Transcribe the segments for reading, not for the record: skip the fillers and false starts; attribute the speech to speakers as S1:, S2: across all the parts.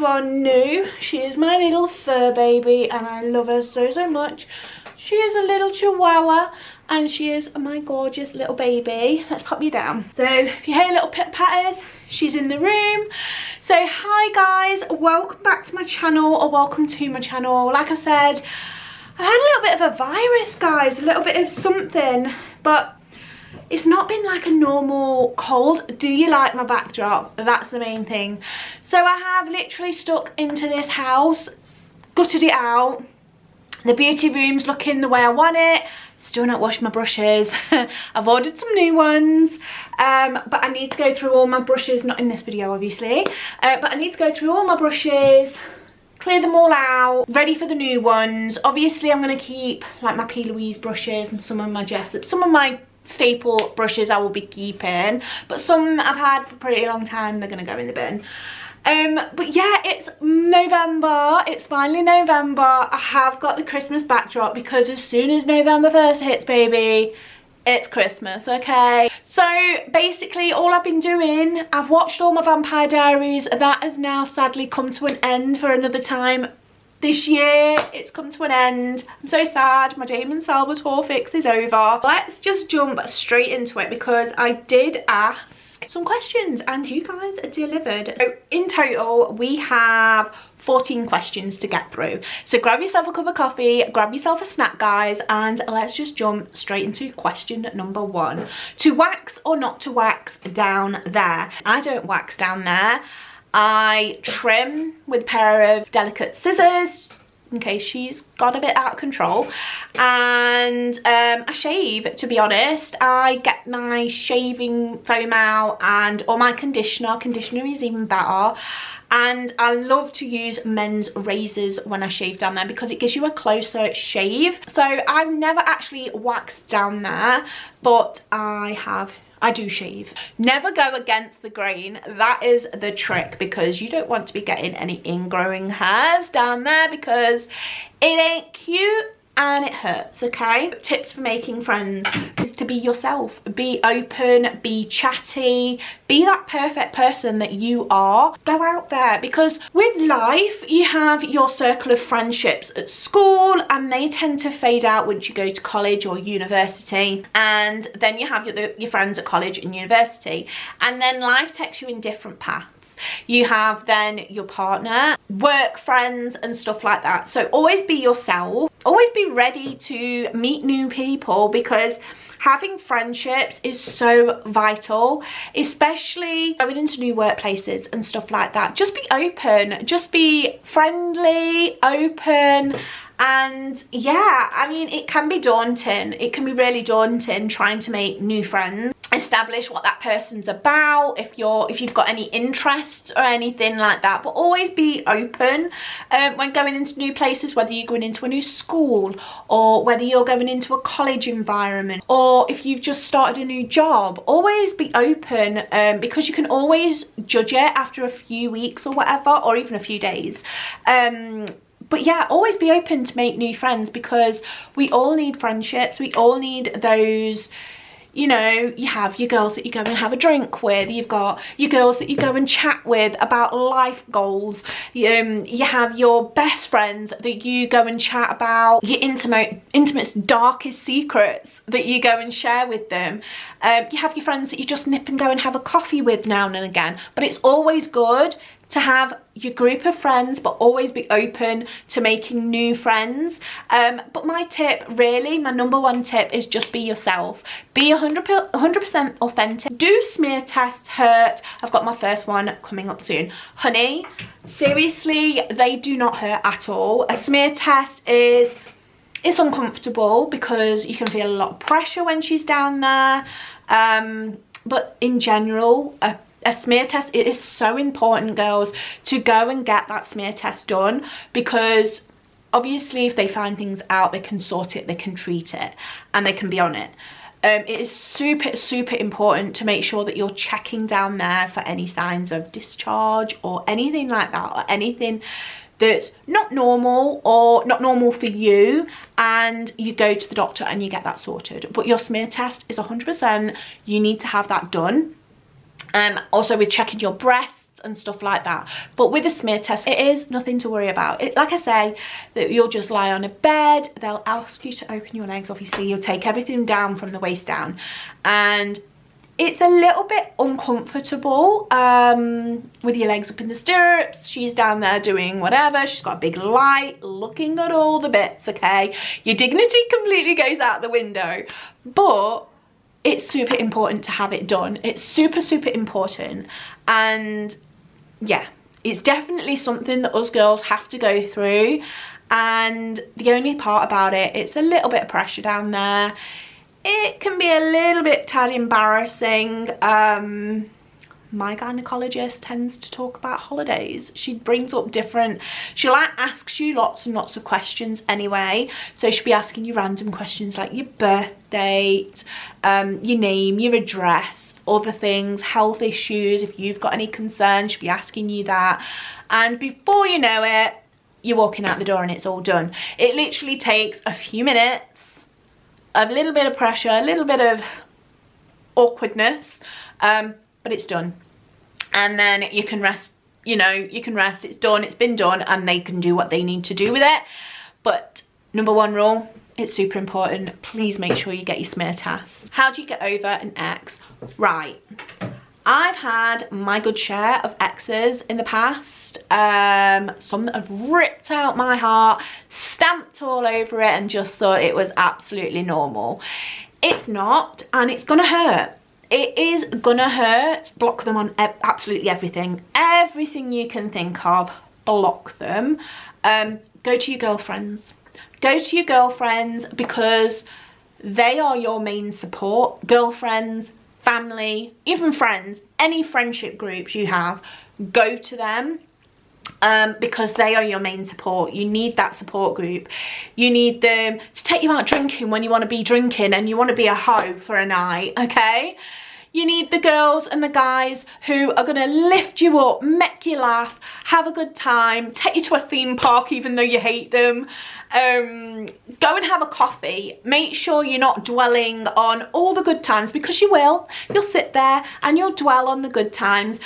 S1: you are new, she is my little fur baby and I love her so much. She is a little chihuahua and she is my gorgeous little baby. Let's pop you down. So if you hear little pit patters, she's in the room. So hi guys, welcome back to my channel, or welcome to my channel. Like I said, I had a little bit of a virus, guys, a little bit of something, but it's not been like a normal cold. Do you like my backdrop? That's the main thing. So I have literally stuck into this house, gutted it out. The beauty room's looking the way I want it. Still not washed my brushes. I've ordered some new ones, but I need to go through all my brushes, not in this video obviously, but I need to go through all my brushes, clear them all out, ready for the new ones. Obviously I'm going to keep like my P. Louise brushes and some of my Jessup, some of my staple brushes I will be keeping, but some I've had for a pretty long time, they're going to go in the bin. But yeah, it's November, it's finally November. I have got the Christmas backdrop because as soon as November 1st hits, baby, it's Christmas, okay? So basically all I've been doing, I've watched all my Vampire Diaries. That has now sadly come to an end for another time. This year, it's come to an end. I'm so sad. My Damon Salvatore fix is over. Let's just jump straight into it because I did ask some questions and you guys delivered. So in total, we have 14 questions to get through. So grab yourself a cup of coffee, grab yourself a snack, guys, and let's just jump straight into question number 1. To wax or not to wax down there? I don't wax down there. I trim with a pair of delicate scissors in case she's got a bit out of control, and I shave, to be honest. I get my shaving foam out and or my conditioner is even better, and I love to use men's razors when I shave down there because it gives you a closer shave. So I've never actually waxed down there, but I do shave. Never go against the grain. That is the trick, because you don't want to be getting any ingrowing hairs down there because it ain't cute and it hurts, okay? Tips for making friends is to be yourself. Be open, be chatty, be that perfect person that you are. Go out there, because with life you have your circle of friendships at school and they tend to fade out once you go to college or university, and then you have your friends at college and university, and then life takes you in different paths. You have then your partner, work friends and stuff like that. So always be yourself. Always be ready to meet new people, because having friendships is so vital, especially going into new workplaces and stuff like that. Just be open, just be friendly, open. And yeah, I mean, it can be daunting. It can be really daunting trying to make new friends, establish what that person's about, if you've got any interests or anything like that. But always be open when going into new places, whether you're going into a new school or whether you're going into a college environment, or if you've just started a new job. Always be open, because you can always judge it after a few weeks or whatever, or even a few days. But yeah, always be open to make new friends, because we all need friendships. We all need those, you know, you have your girls that you go and have a drink with, you've got your girls that you go and chat with about life goals, you have your best friends that you go and chat about your intimate's darkest secrets that you go and share with them. You have your friends that you just nip and go and have a coffee with now and again. But it's always good to have your group of friends, but always be open to making new friends. But my tip, really, my number 1 tip is just be yourself. Be 100% authentic. Do smear tests hurt? I've got my first one coming up soon. Honey, seriously, they do not hurt at all. A smear test it's uncomfortable because you can feel a lot of pressure when she's down there. But in general, a smear test, it is so important, girls, to go and get that smear test done, because obviously if they find things out, they can sort it, they can treat it, and they can be on it. It is super important to make sure that you're checking down there for any signs of discharge or anything like that, or anything that's not normal or not normal for you, and you go to the doctor and you get that sorted. But your smear test is 100%, you need to have that done. Also with checking your breasts, and stuff like that. But with a smear test, it is nothing to worry about. Like I say, that you'll just lie on a bed, they'll ask you to open your legs, obviously you'll take everything down from the waist down, and it's a little bit uncomfortable with your legs up in the stirrups. She's down there doing whatever. She's got a big light, looking at all the bits, okay? Your dignity completely goes out the window. But it's super important to have it done. It's super, super important. And yeah, it's definitely something that us girls have to go through. And the only part about it, it's a little bit of pressure down there. It can be a little bit tad embarrassing. My gynecologist tends to talk about holidays. She brings up she like asks you lots and lots of questions anyway. So she'll be asking you random questions like your birth date, your name, your address, other things, health issues. If you've got any concerns, she'll be asking you that. And before you know it, you're walking out the door and it's all done. It literally takes a few minutes, a little bit of pressure, a little bit of awkwardness, but it's done. And then you can rest, you know, you can rest. It's done, it's been done, and they can do what they need to do with it. But number one rule, it's super important. Please make sure you get your smear test. How do you get over an ex? Right. I've had my good share of exes in the past. Some that have ripped out my heart, stamped all over it, and just thought it was absolutely normal. It's not, and it's gonna hurt. It is gonna hurt. Block them on absolutely everything. Everything you can think of, block them. Go to your girlfriends. Go to your girlfriends because they are your main support. Girlfriends, family, even friends, any friendship groups you have, go to them because they are your main support. You need that support group. You need them to take you out drinking when you want to be drinking and you want to be a hoe for a night, okay? You need the girls and the guys who are going to lift you up, make you laugh, have a good time, take you to a theme park even though you hate them. Go and have a coffee. Make sure you're not dwelling on all the good times, because you will. You'll sit there and you'll dwell on the good times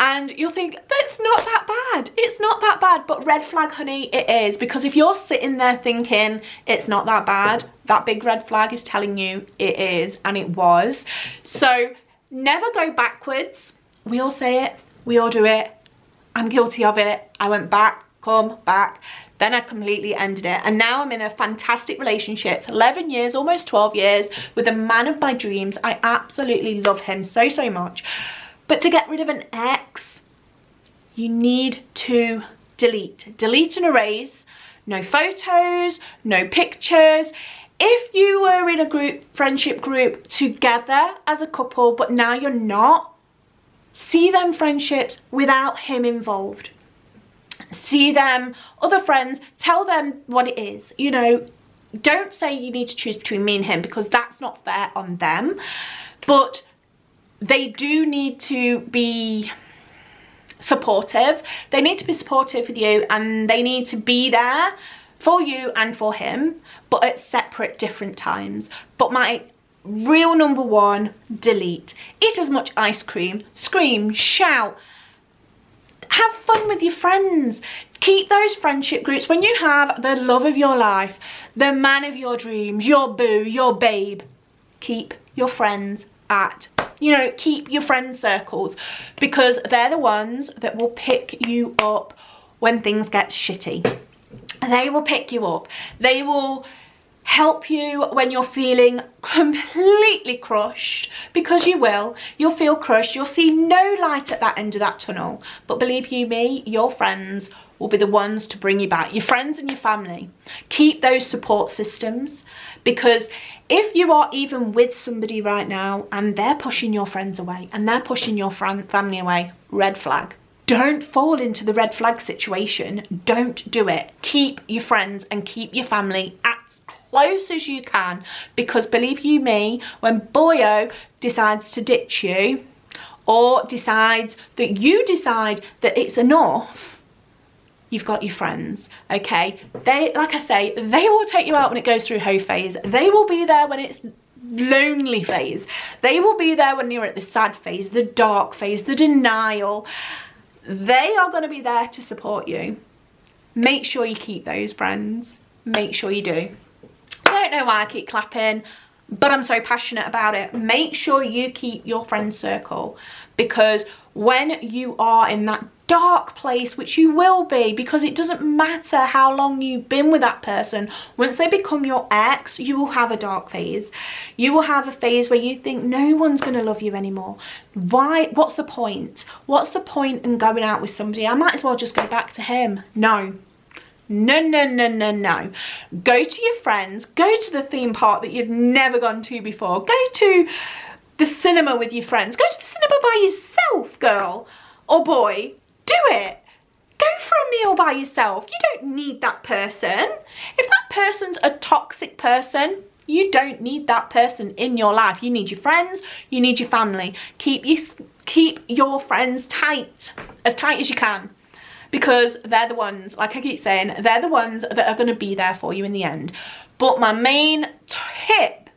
S1: and you'll think, that's not that bad. It's not that bad. But red flag, honey, it is. Because if you're sitting there thinking it's not that bad, that big red flag is telling you it is, and it was. So never go backwards. We all say it. We all do it. I'm guilty of it. I went back, come back. Then I completely ended it. And now I'm in a fantastic relationship for 11 years, almost 12 years, with the man of my dreams. I absolutely love him so, so much. But to get rid of an ex, you need to delete. Delete and erase. No photos, no pictures. If you were in a group, friendship group together as a couple, but now you're not, see them friendships without him involved. See them, other friends, tell them what it is. You know, don't say you need to choose between me and him, because that's not fair on them. But they do need to be supportive. They need to be supportive with you, and they need to be there for you and for him, but at separate, different times. But my real number one, delete. Eat as much ice cream, scream, shout, have fun with your friends. Keep those friendship groups. When you have the love of your life, the man of your dreams, your boo, your babe, keep your friends at, you know, keep your friend circles, because they're the ones that will pick you up when things get shitty. They will pick you up. They will help you when you're feeling completely crushed, because you will. You'll feel crushed. You'll see no light at that end of that tunnel. But believe you me, your friends will be the ones to bring you back. Your friends and your family. Keep those support systems, because if you are even with somebody right now and they're pushing your friends away and they're pushing your family away, red flag. Don't fall into the red flag situation. Don't do it. Keep your friends and keep your family as close as you can, because believe you me, when boyo decides to ditch you, or decides that you decide that it's enough, you've got your friends, okay? They, like I say, they will take you out when it goes through hoe phase. They will be there when it's lonely phase. They will be there when you're at the sad phase, the dark phase, the denial. They are going to be there to support you. Make sure you keep those friends. Make sure you do. I don't know why I keep clapping, but I'm so passionate about it. Make sure you keep your friend circle, because when you are in that dark place, which you will be, because it doesn't matter how long you've been with that person, once they become your ex, you will have a dark phase. You will have a phase where you think no one's going to love you anymore. Why? What's the point? What's the point in going out with somebody? I might as well just go back to him. No. No, no, no, no, no. Go to your friends. Go to the theme park that you've never gone to before. Go to the cinema with your friends. Go to the cinema by yourself, girl or boy. Do it. Go for a meal by yourself. You don't need that person. If that person's a toxic person, you don't need that person in your life. You need your friends. You need your family. Keep your friends tight as you can. Because they're the ones, like I keep saying, they're the ones that are going to be there for you in the end. But my main tip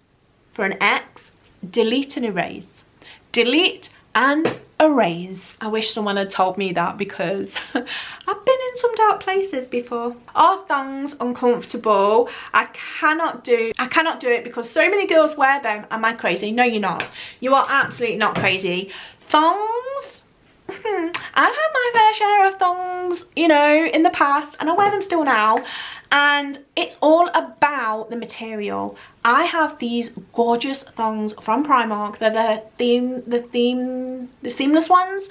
S1: for an ex, delete and erase. Delete and erase. I wish someone had told me that, because I've been in some dark places before. Are thongs uncomfortable? I cannot do it because so many girls wear them. Am I crazy? No, you're not. You are absolutely not crazy. Thongs, I've had my fair share of thongs, you know, in the past, and I wear them still now, and it's all about the material. I have these gorgeous thongs from Primark. They're the seamless ones,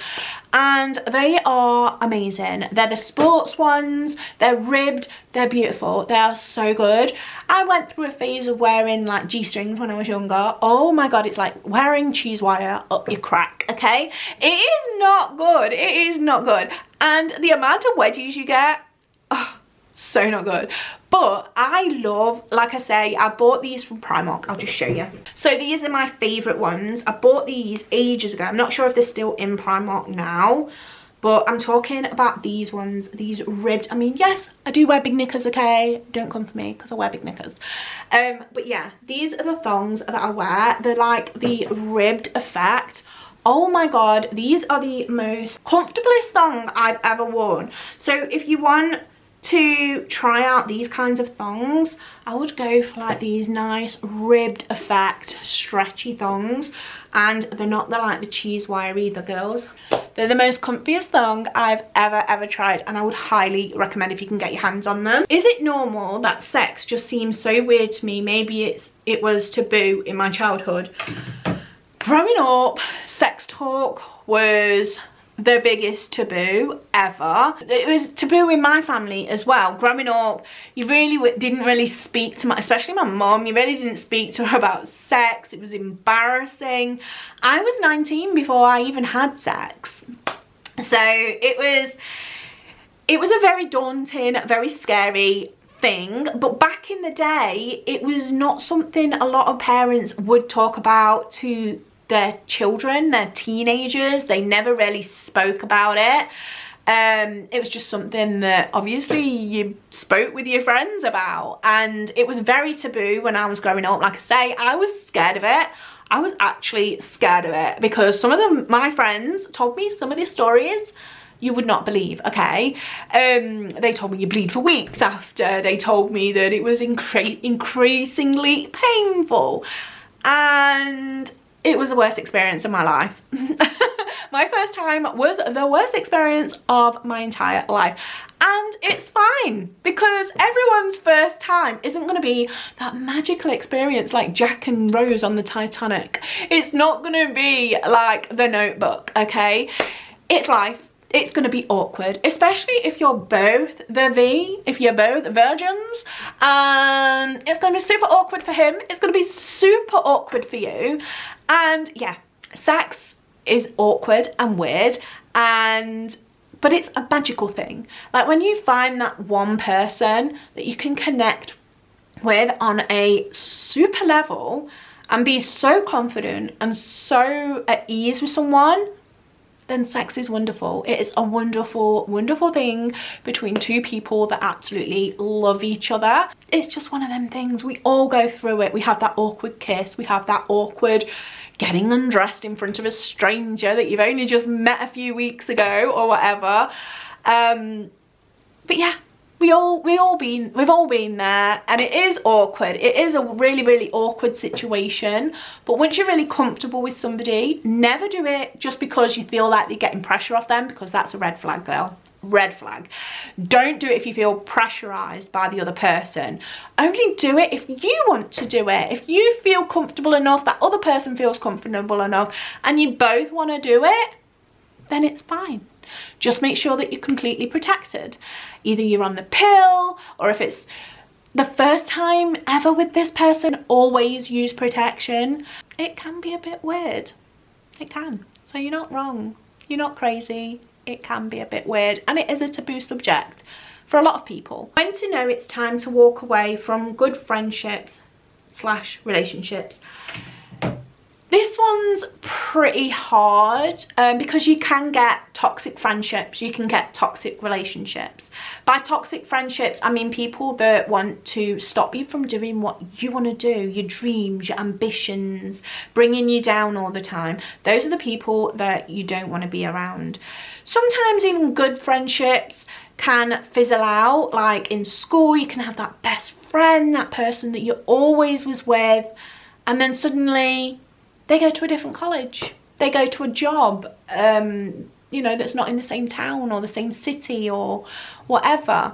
S1: and they are amazing. They're the sports ones. They're ribbed. They're beautiful. They are so good. I went through a phase of wearing like G-strings when I was younger. Oh my god, it's like wearing cheese wire up your crack, okay? It is not good. It is not good. And the amount of wedgies you get, oh, so not good. But I love, like I say, I bought these from Primark. I'll just show you. So these are my favorite ones. I bought these ages ago. I'm not sure if they're still in Primark now, but I'm talking about these ones, these ribbed. I mean, yes, I do wear big knickers, okay? Don't come for me because I wear big knickers. But yeah, these are the thongs that I wear. They're like the ribbed effect. Oh my god, these are the most comfortablest thong I've ever worn. So if you want to try out these kinds of thongs, I would go for like these nice ribbed effect stretchy thongs, and they're like the cheese wire either, girls. They're the most comfiest thong I've ever tried, and I would highly recommend if you can get your hands on them. Is it normal that sex just seems so weird to me? Maybe it was taboo in my childhood. Growing up, sex talk was the biggest taboo ever. It was taboo in my family as well. Growing up, you really didn't really speak to especially my mum, you really didn't speak to her about sex. It was embarrassing. I was 19 before I even had sex. So it was a very daunting, very scary thing. But back in the day, it was not something a lot of parents would talk about to their children, their teenagers. They never really spoke about it. It was just something that obviously you spoke with your friends about, and it was very taboo when I was growing up. Like I say, I was scared of it. I was actually scared of it because some of my friends told me some of these stories you would not believe, okay? They told me you bleed for weeks after. They told me that it was increasingly painful, and it was the worst experience of my life. My first time was the worst experience of my entire life. And it's fine, because everyone's first time isn't going to be that magical experience like Jack and Rose on the Titanic. It's not going to be like The Notebook, okay? It's life. It's going to be awkward, especially if you're both if you're both virgins, and it's going to be super awkward for him. It's going to be super awkward for you. And yeah, sex is awkward and weird, but it's a magical thing. Like when you find that one person that you can connect with on a super level and be so confident and so at ease with someone, then sex is wonderful. It is a wonderful, wonderful thing between two people that absolutely love each other. It's just one of them things. We all go through it. We have that awkward kiss. We have that awkward getting undressed in front of a stranger that you've only just met a few weeks ago or whatever. But yeah, we've all been there, and it is awkward. It is a really, really awkward situation. But once you're really comfortable with somebody, never do it just because you feel like you're getting pressure off them, because that's a red flag, girl. Red flag. Don't do it if you feel pressurized by the other person. Only do it if you want to do it. If you feel comfortable enough, that other person feels comfortable enough, and you both want to do it, then it's fine. Just make sure that you're completely protected. Either you're on the pill, or if it's the first time ever with this person, always use protection. It can be a bit weird. It can. So you're not wrong. You're not crazy. It can be a bit weird, and it is a taboo subject for a lot of people. When to know it's time to walk away from good friendships / relationships. This one's pretty hard because you can get toxic friendships, you can get toxic relationships. By toxic friendships, I mean people that want to stop you from doing what you want to do, your dreams, your ambitions, bringing you down all the time. Those are the people that you don't want to be around. Sometimes even good friendships can fizzle out, like in school you can have that best friend, that person that you always was with, and then suddenly they go to a different college, they go to a job, you know, that's not in the same town or the same city or whatever.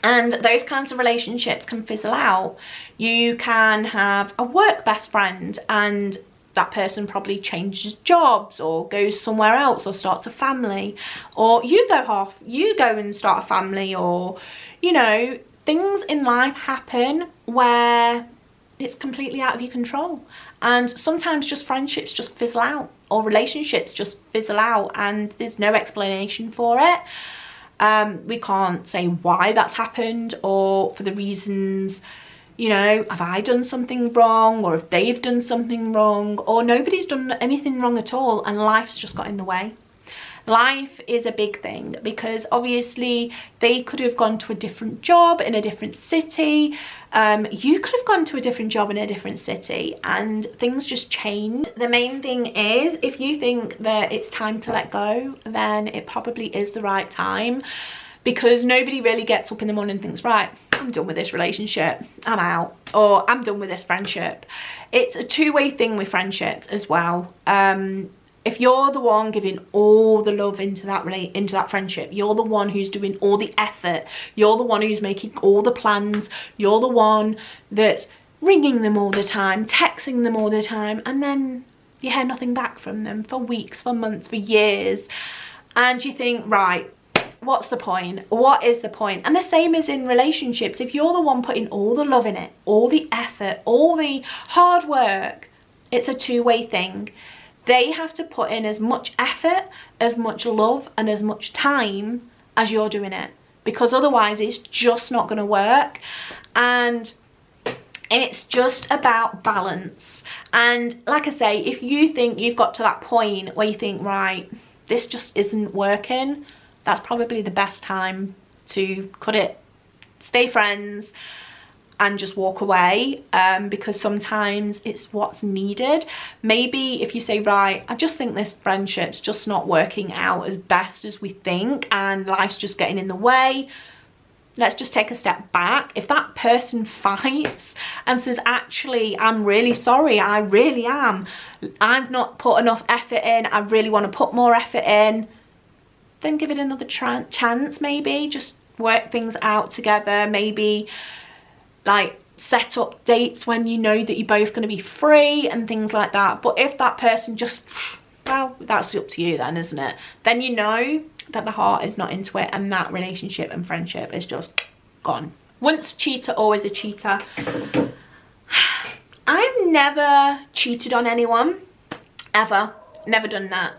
S1: And those kinds of relationships can fizzle out. You can have a work best friend and that person probably changes jobs or goes somewhere else or starts a family, or you go and start a family, or, you know, things in life happen where it's completely out of your control. And sometimes just friendships just fizzle out, or relationships just fizzle out, and there's no explanation for it. We can't say why that's happened, or for the reasons, you know, have I done something wrong, or if they've done something wrong, or nobody's done anything wrong at all, and life's just got in the way. Life is a big thing, because obviously they could have gone to a different job in a different city. You could have gone to a different job in a different city, and things just change. The main thing is, if you think that it's time to let go, then it probably is the right time, because nobody really gets up in the morning and thinks, right, I'm done with this relationship, I'm out, or I'm done with this friendship. It's a two-way thing with friendships as well. If you're the one giving all the love into that friendship, you're the one who's doing all the effort, you're the one who's making all the plans, you're the one that's ringing them all the time, texting them all the time, and then you hear nothing back from them for weeks, for months, for years, and you think, right, what's the point? What is the point? And the same is in relationships. If you're the one putting all the love in it, all the effort, all the hard work, it's a two-way thing. They have to put in as much effort, as much love, and as much time as you're doing it, because otherwise it's just not going to work. And it's just about balance. And like I say, if you think you've got to that point where you think, right, this just isn't working, that's probably the best time to cut it, stay friends, and just walk away, because sometimes it's what's needed. Maybe if you say, right, I just think this friendship's just not working out as best as we think, and life's just getting in the way, let's just take a step back. If that person fights and says, actually, I'm really sorry, I really am, I've not put enough effort in, I really want to put more effort in, then give it another chance. Maybe just work things out together. Maybe like set up dates when you know that you're both going to be free and things like that. But if that person just, well, that's up to you then, isn't it? Then you know that the heart is not into it, and that relationship and friendship is just gone. Once a cheater, always a cheater. I've never cheated on anyone, ever. Never done that.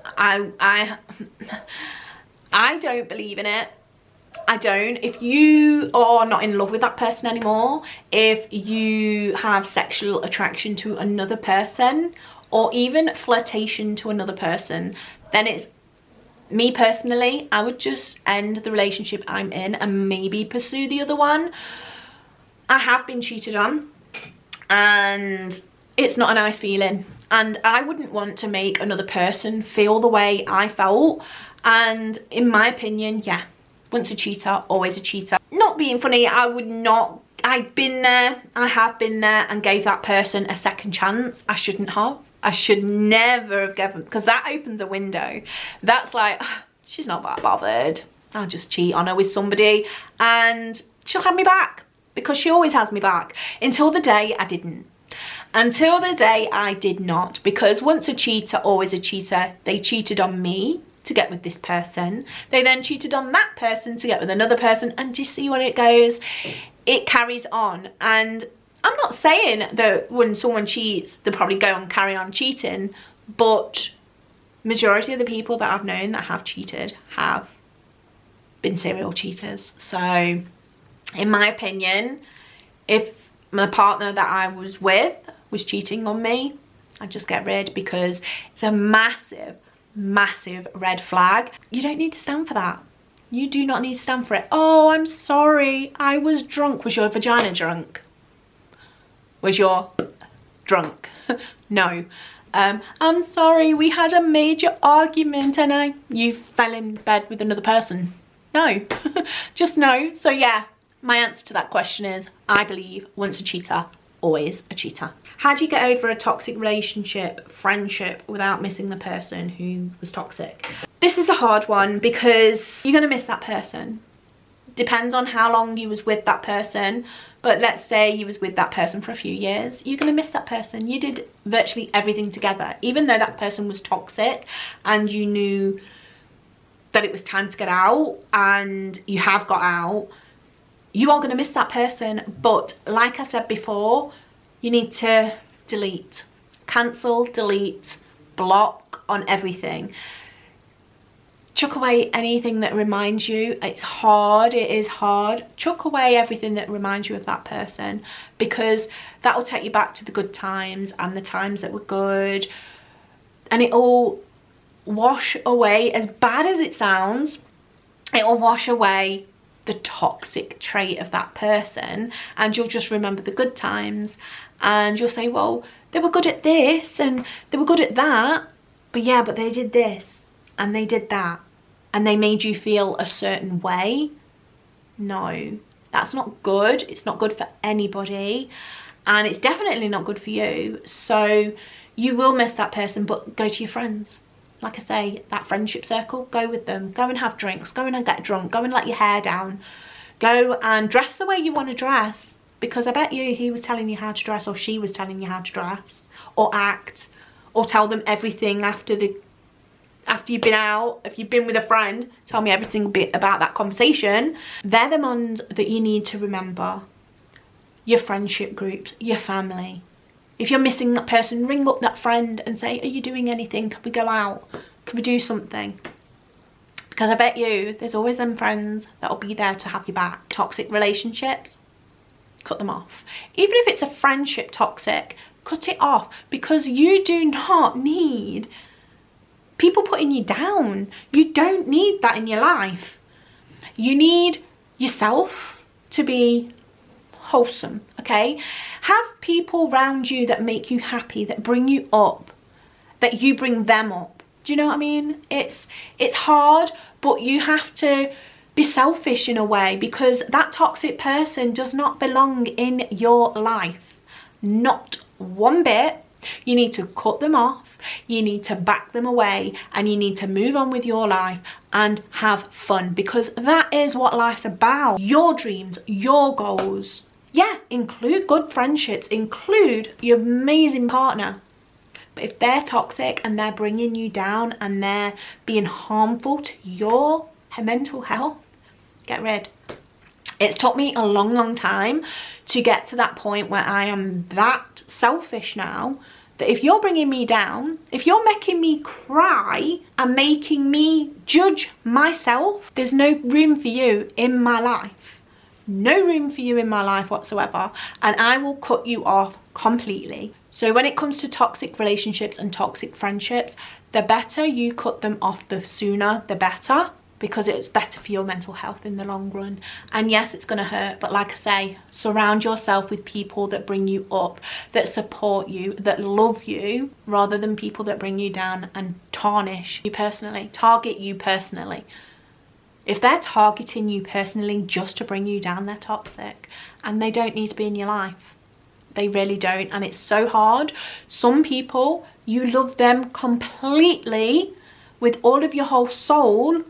S1: I don't believe in it. I don't. If you are not in love with that person anymore, if you have sexual attraction to another person, or even flirtation to another person, then it's Me personally, I would just end the relationship I'm in and maybe pursue the other one. I have been cheated on and it's not a nice feeling, and I wouldn't want to make another person feel the way I felt. And in my opinion, yeah, once a cheater, always a cheater. Not being funny, I would not, I've been there, I have been there and gave that person a second chance. I shouldn't have. I should never have given, because that opens a window. That's like, she's not that bothered. I'll just cheat on her with somebody and she'll have me back, because she always has me back. Until the day I didn't. Until the day I did not. Because once a cheater, always a cheater. They cheated on me to get with this person. They then cheated on that person to get with another person. And do you see where it goes? It carries on. And I'm not saying that when someone cheats, they'll probably go and carry on cheating. But majority of the people that I've known that have cheated have been serial cheaters. So in my opinion, if my partner that I was with was cheating on me, I'd just get rid, because it's a massive, massive red flag. You don't need to stand for that. You do not need to stand for it. Oh, I'm sorry, I was drunk. Was your vagina drunk? Was your drunk? No. I'm sorry, we had a major argument and you fell in bed with another person. No. Just no. So yeah, my answer to that question is, I believe once a cheater, always a cheater. How do you get over a toxic relationship, friendship, without missing the person who was toxic? This is a hard one, because you're going to miss that person. Depends on how long you was with that person, but let's say you was with that person for a few years, you're going to miss that person. You did virtually everything together. Even though that person was toxic and you knew that it was time to get out and you have got out, you are going to miss that person. But like I said before, you need to delete, cancel, delete, block on everything. Chuck away anything that reminds you. It's hard, it is hard. Chuck away everything that reminds you of that person, because that will take you back to the good times and the times that were good, and it will wash away, as bad as it sounds, it will wash away the toxic trait of that person, and you'll just remember the good times, and you'll say, well, they were good at this and they were good at that, but yeah, but they did this and they did that and they made you feel a certain way. No, that's not good. It's not good for anybody, and it's definitely not good for you. So you will miss that person, but go to your friends. Like I say, that friendship circle, go with them. Go and have drinks, go and get drunk, go and let your hair down, go and dress the way you want to dress, because I bet you he was telling you how to dress, or she was telling you how to dress or act, or tell them everything after you've been out. If you've been with a friend, tell me everything about that conversation. They're the ones that you need to remember. Your friendship groups, your family. If you're missing that person, ring up that friend and say, are you doing anything? Can we go out? Can we do something? Because I bet you there's always them friends that'll be there to have you back. Toxic relationships, cut them off. Even if it's a friendship toxic, cut it off, because you do not need people putting you down. You don't need that in your life. You need yourself to be wholesome, okay? Have people around you that make you happy, that bring you up, that you bring them up. Do you know what I mean? It's hard, but you have to be selfish in a way, because that toxic person does not belong in your life. Not one bit. You need to cut them off, you need to back them away, and you need to move on with your life and have fun, because that is what life's about. Your dreams, your goals. Yeah, include good friendships, include your amazing partner. But if they're toxic and they're bringing you down and they're being harmful to your mental health, get rid. It's took me a long, long time to get to that point where I am that selfish now, that if you're bringing me down, if you're making me cry and making me judge myself, there's no room for you in my life. No room for you in my life whatsoever, and I will cut you off completely. So when it comes to toxic relationships and toxic friendships, the better you cut them off, the sooner the better, because it's better for your mental health in the long run. And yes, it's going to hurt, but like I say, surround yourself with people that bring you up, that support you, that love you, rather than people that bring you down and tarnish you personally, target you personally. If they're targeting you personally just to bring you down, they're toxic, and they don't need to be in your life. They really don't. And it's so hard. Some people, you love them completely with all of your whole soul,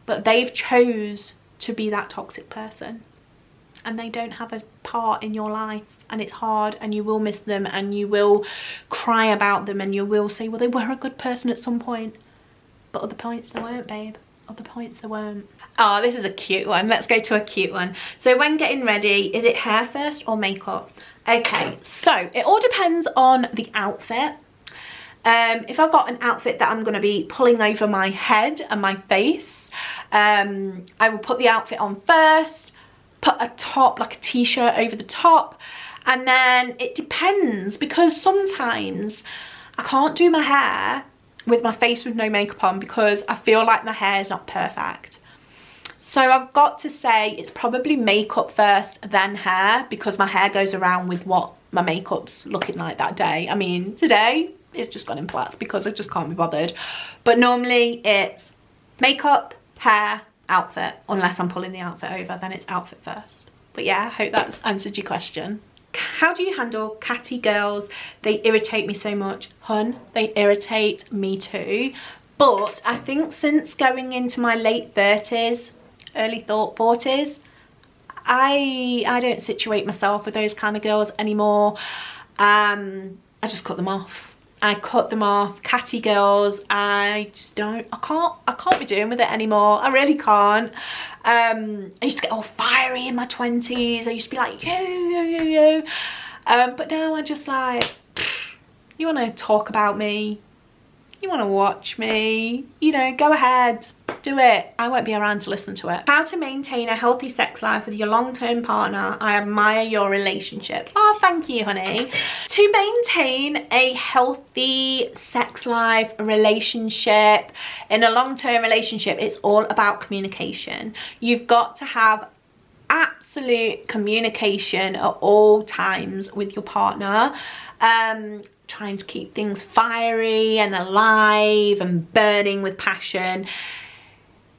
S1: but they've chose to be that toxic person, and they don't have a part in your life, and it's hard, and you will miss them, and you will cry about them, and you will say, well, they were a good person at some point, but other points they weren't, babe. Other points they weren't. Oh, this is a cute one. Let's go to a cute one. So when getting ready, is it hair first or makeup? Okay, so it all depends on the outfit. If I've got an outfit that I'm going to be pulling over my head and my face, I will put the outfit on first, put a top, like a t-shirt over the top, and then it depends, because sometimes I can't do my hair with my face with no makeup on because I feel like my hair is not perfect. So I've got to say it's probably makeup first, then hair, because my hair goes around with what my makeup's looking like that day. I mean, today it's just gone in plaits because I just can't be bothered. But normally it's makeup, hair, outfit, unless I'm pulling the outfit over, then it's outfit first. But yeah, I hope that's answered your question. How do you handle catty girls? They irritate me so much. Hun, they irritate me too. But I think since going into my late 30s, early 40s, I don't situate myself with those kind of girls anymore. I just cut them off. I cut them off. Catty girls, I just don't, I can't be doing with it anymore. I really can't. I used to get all fiery in my 20s. I used to be like, yo. But now I just like, you want to talk about me? You want to watch me? You know, go ahead. Do it. I won't be around to listen to it. How to maintain a healthy sex life with your long-term partner. I admire your relationship. Oh, thank you, honey. To maintain a healthy sex life, relationship, in a long-term relationship, it's all about communication. You've got to have absolute communication at all times with your partner. Trying to keep things fiery and alive and burning with passion.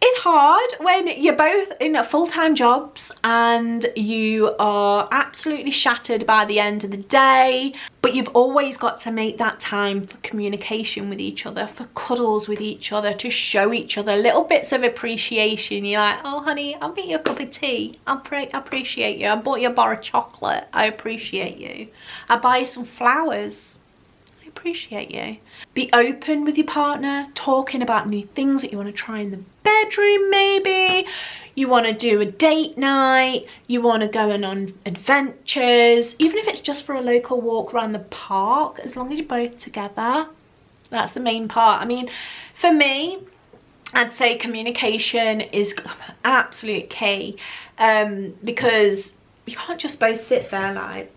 S1: It's hard when you're both in full-time jobs and you are absolutely shattered by the end of the day, but you've always got to make that time for communication with each other, for cuddles with each other, to show each other little bits of appreciation. You're like, oh honey, I'll make you a cup of tea. I appreciate you. I bought you a bar of chocolate. I appreciate you. I buy you some flowers. Appreciate you. Be open with your partner, talking about new things that you want to try in the bedroom. Maybe you want to do a date night, you want to go on adventures, even if it's just for a local walk around the park, as long as you're both together. That's the main part. I mean, for me, I'd say communication is absolute key, because you can't just both sit there like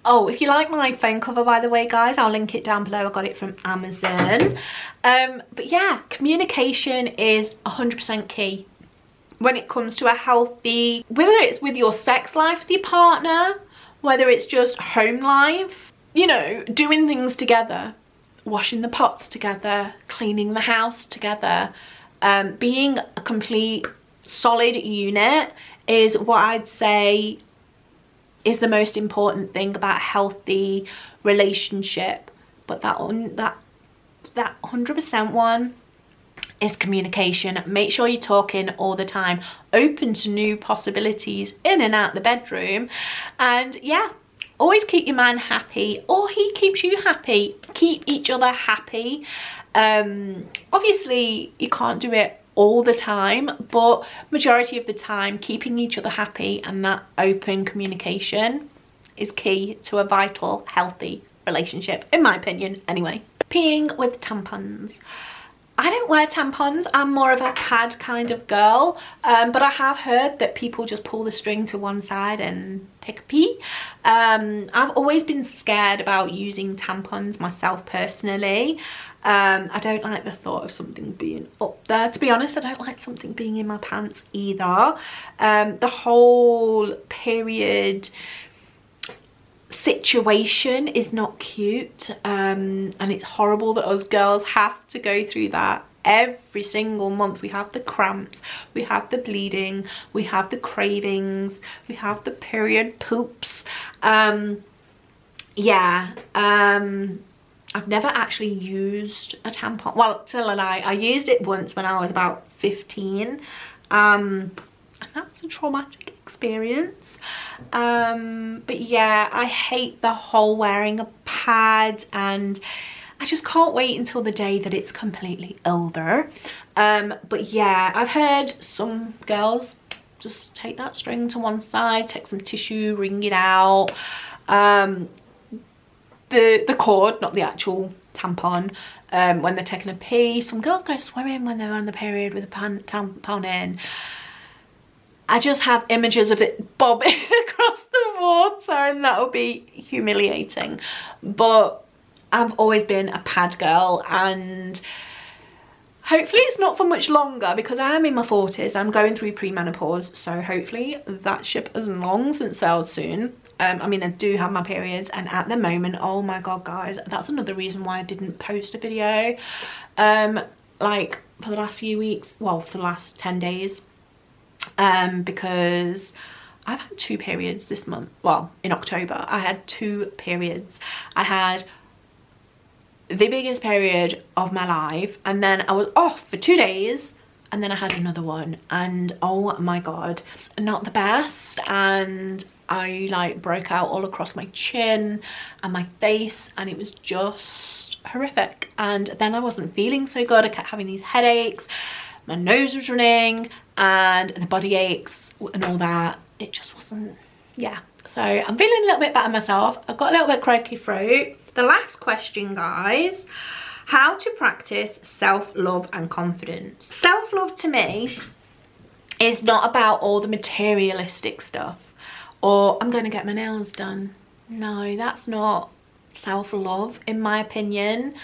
S1: oh, if you like my phone cover, by the way, guys, I'll link it down below. I got it from Amazon. But yeah, communication is 100% key when it comes to a healthy, whether it's with your sex life with your partner, whether it's just home life, you know, doing things together, washing the pots together, cleaning the house together, being a complete solid unit is what I'd say is the most important thing about a healthy relationship. But that 100% one is communication. Make sure you're talking all the time, open to new possibilities in and out the bedroom, and yeah, always keep your man happy, or he keeps you happy. Keep each other happy. Obviously you can't do it all the time, but majority of the time keeping each other happy and that open communication is key to a vital, healthy relationship, in my opinion anyway. Peeing with tampons. I don't wear tampons. I'm more of a pad kind of girl, but I have heard that people just pull the string to one side and take a pee. I've always been scared about using tampons myself personally. I don't like the thought of something being up there. To be honest, I don't like something being in my pants either. The whole period situation is not cute, and it's horrible that us girls have to go through that every single month. We have the cramps, we have the bleeding, we have the cravings, we have the period poops. Yeah, I've never actually used a tampon. Well, tell a lie, I used it once when I was about 15, and that's a traumatic experience. But yeah, I hate the whole wearing a pad, and I just can't wait until the day that it's completely over. But yeah, I've heard some girls just take that string to one side, take some tissue, wring it out. The cord, not the actual tampon, when they're taking a pee. Some girls go swimming when they're on the period with a tampon in. I just have images of it bobbing across the water, and that would be humiliating. But I've always been a pad girl, and hopefully it's not for much longer, because I am in my 40s. I'm going through premenopause, so hopefully that ship has long since sailed soon. I mean, I do have my periods, and at the moment, oh my god guys, that's another reason why I didn't post a video like for the last few weeks, well, for the last 10 days, because I've had 2 periods this month. Well, in October I had 2 periods. I had the biggest period of my life, and then I was off for 2 days, and then I had another one, and oh my god, not the best. And I like broke out all across my chin and my face, and it was just horrific. And then I wasn't feeling so good. I kept having these headaches, my nose was running, and the body aches and all that. It just wasn't, yeah. So I'm feeling a little bit better myself. I've got a little bit croaky throat. The last question, guys: how to practice self-love and confidence. Self-love to me is not about all the materialistic stuff, or I'm going to get my nails done. No, that's not self-love in my opinion.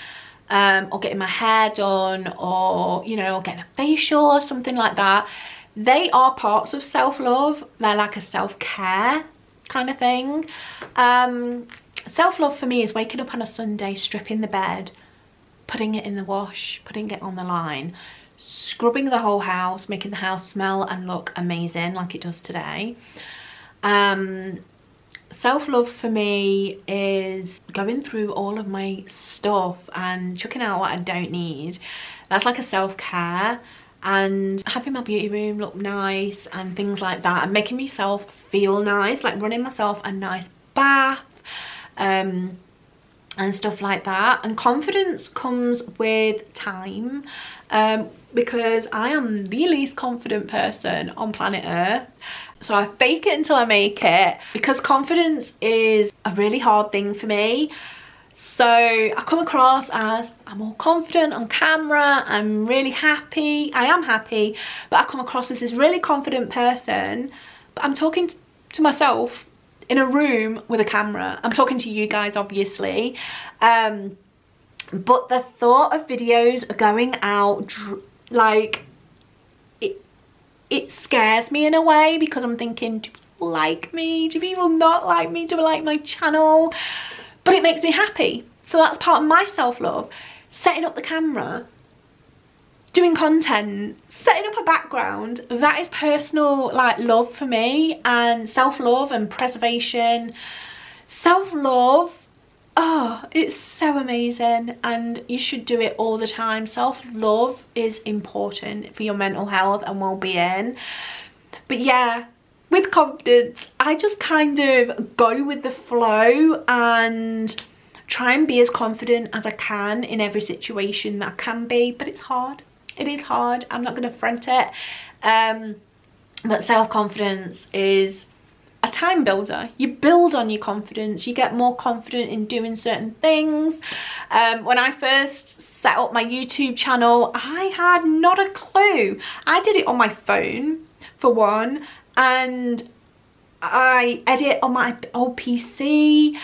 S1: Or getting my hair done, or, you know, or getting a facial or something like that. They are parts of self-love. They're like a self-care kind of thing. Self-love for me is waking up on a Sunday, stripping the bed, putting it in the wash, putting it on the line, scrubbing the whole house, making the house smell and look amazing like it does today. Self-love for me is going through all of my stuff and chucking out what I don't need. That's like a self-care, and having my beauty room look nice and things like that, and making myself feel nice, like running myself a nice bath, and stuff like that. And confidence comes with time, because I am the least confident person on planet Earth. So I fake it until I make it, because confidence is a really hard thing for me. So I come across as I'm all confident on camera, I'm really happy, I am happy, but I come across as this really confident person, but I'm talking to myself in a room with a camera. I'm talking to you guys, obviously, but the thought of videos going out, like, it scares me in a way, because I'm thinking, do people like me? Do people not like me? Do I like my channel? But it makes me happy. So that's part of my self-love. Setting up the camera, doing content, setting up a background, that is personal, like, love for me. And self-love and preservation. Self-love, oh, it's so amazing, and you should do it all the time. Self-love is important for your mental health and well-being. But yeah, with confidence, I just kind of go with the flow and try and be as confident as I can in every situation that I can be. But it's hard. It is hard. I'm not going to front it. But self-confidence is a time builder. You build on your confidence, you get more confident in doing certain things. When I first set up my YouTube channel, I had not a clue. I did it on my phone for one, and I edit on my old PC.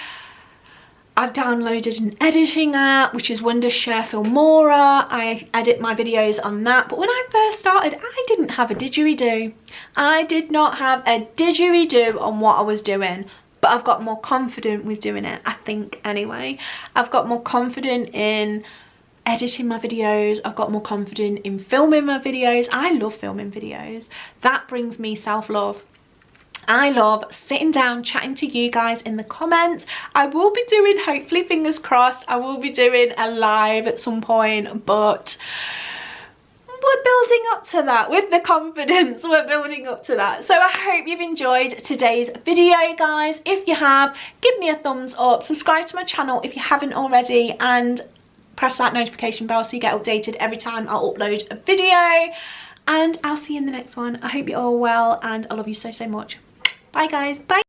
S1: I've downloaded an editing app, which is Wondershare Filmora. I edit my videos on that. But when I first started, I didn't have a didgeridoo. I did not have a didgeridoo on what I was doing. But I've got more confident with doing it, I think, anyway. I've got more confident in editing my videos. I've got more confident in filming my videos. I love filming videos. That brings me self-love. I love sitting down chatting to you guys in the comments. I will be doing, hopefully fingers crossed, I will be doing a live at some point, but we're building up to that with the confidence. We're building up to that. So I hope you've enjoyed today's video, guys. If you have, give me a thumbs up, subscribe to my channel if you haven't already, and press that notification bell so you get updated every time I upload a video. And I'll see you in the next one. I hope you're all well, and I love you so much. Bye guys, bye.